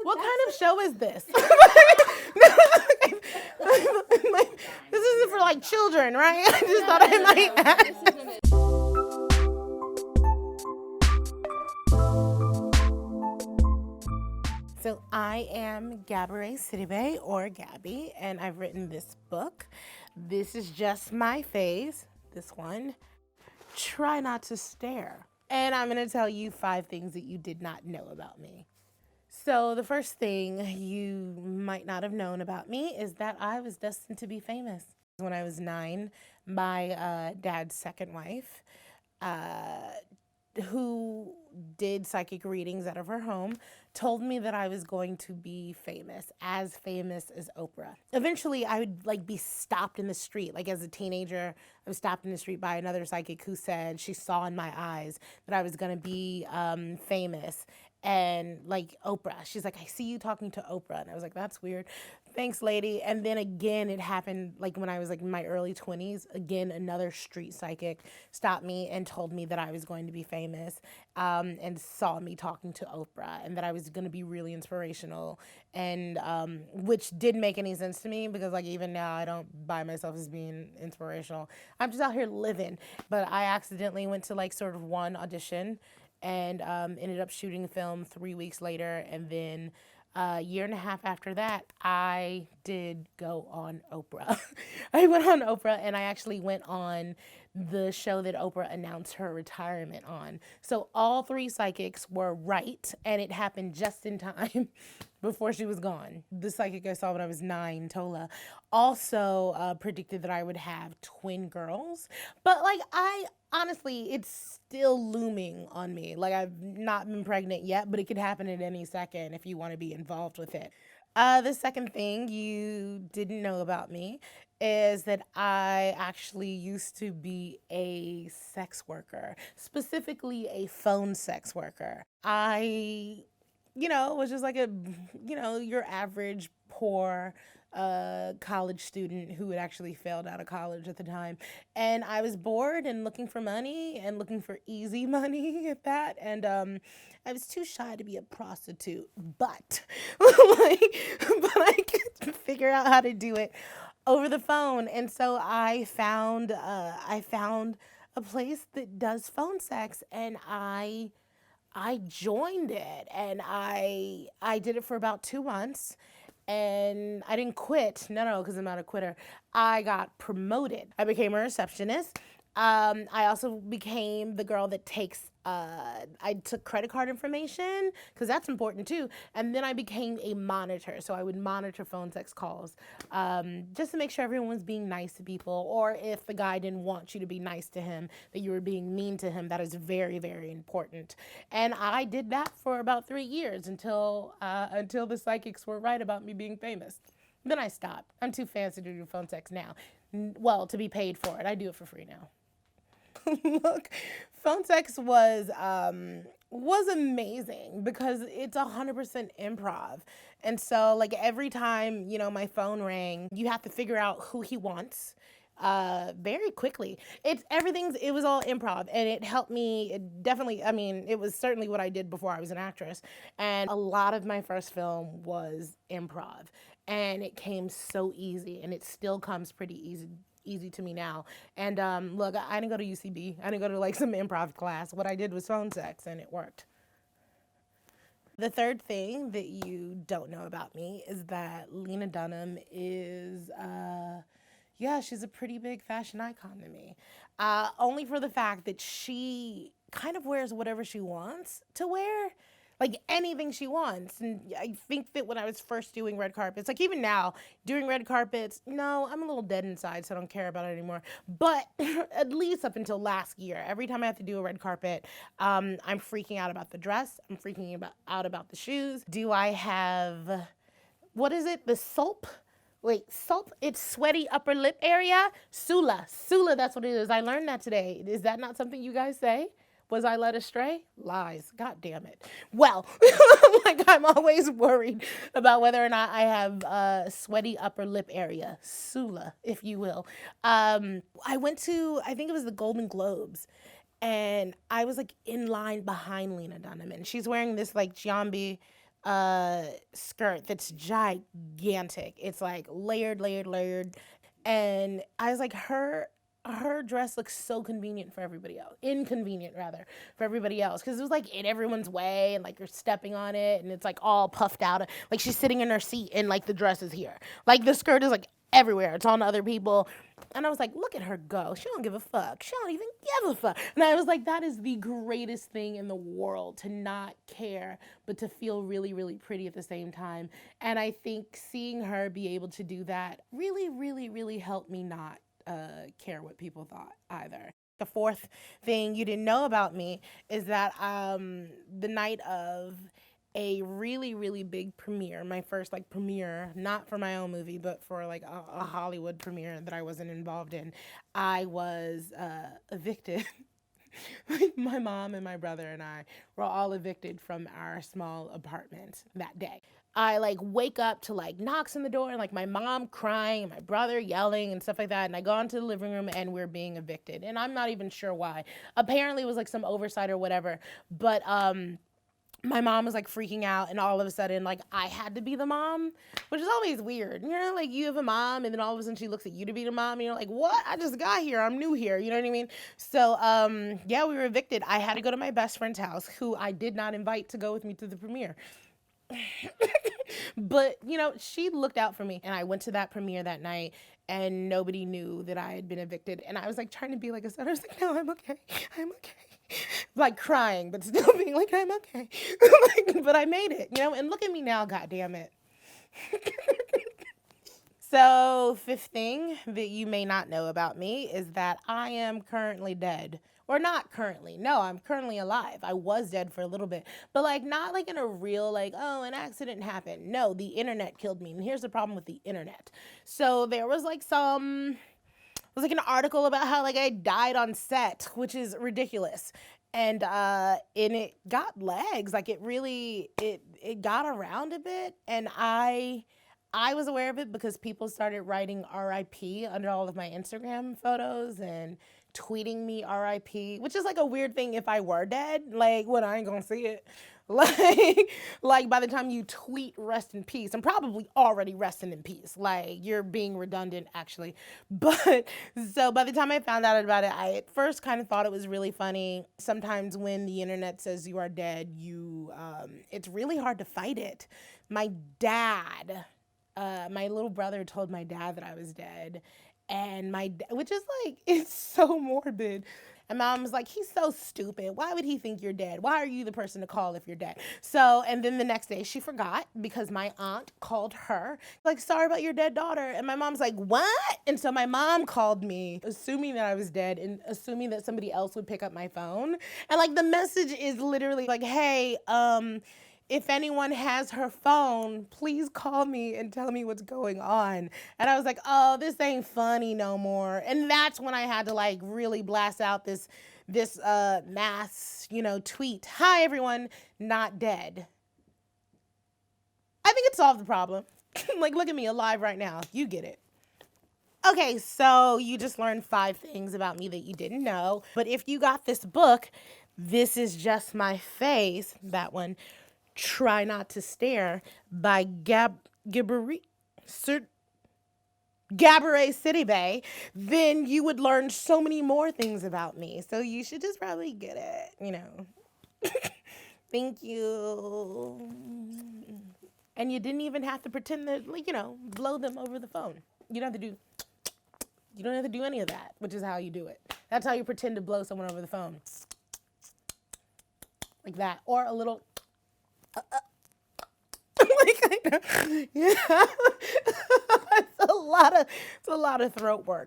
What kind of show is this? This isn't for like children, right? I just thought I might ask. So I am Gabourey Sidibe, or Gabby, and I've written this book. This is just my phase, this one. Try not to stare. And I'm going to tell you 5 things that you did not know about me. So the first thing you might not have known about me is that I was destined to be famous. When I was 9, my dad's second wife, who did psychic readings out of her home, told me that I was going to be famous as Oprah. Eventually, I would be stopped in the street. Like as a teenager, I was stopped in the street by another psychic who said she saw in my eyes that I was going to be famous. And like Oprah, she's like, I see you talking to Oprah. And I was like, that's weird. Thanks, lady. And then again, it happened when I was in my early 20s. Again, another street psychic stopped me and told me that I was going to be famous, and saw me talking to Oprah, and that I was going to be really inspirational, and which didn't make any sense to me because even now I don't buy myself as being inspirational. I'm just out here living. But I accidentally went to sort of one audition and ended up shooting the film 3 weeks later, and then a year and a half after that, I did go on Oprah. I went on Oprah, and I actually went on the show that Oprah announced her retirement on. So all 3 psychics were right, and it happened just in time before she was gone. The psychic I saw when I was 9, Tola, also predicted that I would have twin girls. But honestly, it's still looming on me. I've not been pregnant yet, but it could happen at any second if you want to be involved with it. The second thing you didn't know about me is that I actually used to be a sex worker, specifically a phone sex worker. I, was just your average poor college student who had actually failed out of college at the time. And I was bored and looking for money and looking for easy money at that. And I was too shy to be a prostitute, but I could figure out how to do it over the phone. And so I found a place that does phone sex, and I joined it, and I did it for about 2 months. And I didn't quit. No, because I'm not a quitter. I got promoted. I became a receptionist. I also became the girl that takes, I took credit card information, because that's important too. And then I became a monitor. So I would monitor phone sex calls, just to make sure everyone was being nice to people. Or if the guy didn't want you to be nice to him, that you were being mean to him. That is very, very important. And I did that for about 3 years until the psychics were right about me being famous. Then I stopped. I'm too fancy to do phone sex now. Well, to be paid for it. I do it for free now. Look, phone sex was amazing because it's 100% improv. And so every time, my phone rang, you have to figure out who he wants very quickly. It was all improv, and it helped me. It was certainly what I did before I was an actress. And a lot of my first film was improv, and it came so easy, and it still comes pretty easy to me now. And look, I didn't go to UCB. I didn't go to some improv class. What I did was phone sex, and it worked. The third thing that you don't know about me is that Lena Dunham is she's a pretty big fashion icon to me. Only for the fact that she kind of wears whatever she wants to wear. Anything she wants. And I think that when I was first doing red carpets, even now, doing red carpets, no, I'm a little dead inside, so I don't care about it anymore. But at least up until last year, every time I have to do a red carpet, I'm freaking out about the dress. I'm freaking out about the shoes. Do I have, what is it? The SULP? Wait, SULP? It's sweaty upper lip area? Sula, that's what it is. I learned that today. Is that not something you guys say? Was I led astray? Lies. God damn it. Well, I'm always worried about whether or not I have a sweaty upper lip area. Sula, if you will. I went to, I think it was the Golden Globes, and I was in line behind Lena Dunham, and she's wearing this Giambi skirt that's gigantic. It's like layered, layered, layered. And I was like, her dress looks so convenient for everybody else. Inconvenient rather for everybody else. Cause it was like in everyone's way and like you're stepping on it and it's like all puffed out. Like she's sitting in her seat and like the dress is here. Like the skirt is like everywhere. It's on other people. And I was like, look at her go. She don't give a fuck. She don't even give a fuck. And I was like, that is the greatest thing in the world, to not care, but to feel really, really pretty at the same time. And I think seeing her be able to do that really, really, really helped me not care what people thought either. The fourth thing you didn't know about me is that the night of a really, really big premiere, my first like premiere, not for my own movie, but for like a Hollywood premiere that I wasn't involved in, I was evicted. Like my mom and my brother and I were all evicted from our small apartment that day. I like wake up to like knocks on the door and like my mom crying and my brother yelling and stuff like that. And I go into the living room and we're being evicted. And I'm not even sure why. Apparently it was like some oversight or whatever. But my mom was like freaking out, and all of a sudden like I had to be the mom, which is always weird. You know, like you have a mom and then all of a sudden she looks at you to be the mom and you're like, what? I just got here. I'm new here. You know what I mean? So yeah, we were evicted. I had to go to my best friend's house, who I did not invite to go with me to the premiere. But you know, she looked out for me, and I went to that premiere that night and nobody knew that I had been evicted. And I was like trying to be like a son. I was like, no, I'm okay. I'm okay. Like crying, but still being like, I'm okay. Like, but I made it, you know, and look at me now, God damn it. So, fifth thing that you may not know about me is that I am currently dead. Or not currently. No, I'm currently alive. I was dead for a little bit. But like not like in a real like, oh, an accident happened. No, the internet killed me. And here's the problem with the internet. So there was like it was like an article about how like I died on set, which is ridiculous. And it got legs. Like it really it got around a bit, and I was aware of it because people started writing RIP under all of my Instagram photos and tweeting me RIP, which is like a weird thing if I were dead. Like, what, I ain't gonna see it. Like by the time you tweet rest in peace, I'm probably already resting in peace. Like, you're being redundant actually. But so by the time I found out about it, I at first kind of thought it was really funny. Sometimes when the internet says you are dead, it's really hard to fight it. My dad, my little brother told my dad that I was dead, and which is like, it's so morbid. And mom was like, he's so stupid. Why would he think you're dead? Why are you the person to call if you're dead? So, and then the next day she forgot because my aunt called her, like, sorry about your dead daughter. And my mom's like, what? And so my mom called me, assuming that I was dead and assuming that somebody else would pick up my phone. And like the message is literally like, hey, if anyone has her phone, please call me and tell me what's going on. And I was like, oh, this ain't funny no more. And that's when I had to like really blast out this mass, tweet. Hi everyone, not dead. I think it solved the problem. Like, look at me alive right now. You get it. Okay, so you just learned 5 things about me that you didn't know. But if you got this book, This Is Just My Face, that one, Try Not to Stare by Gabourey Sidibe, then you would learn so many more things about me. So you should just probably get it. Thank you. And you didn't even have to pretend to, blow them over the phone. You don't have to do any of that, which is how you do it. That's how you pretend to blow someone over the phone. Like that. Or a little like, yeah. It's a lot of throat work.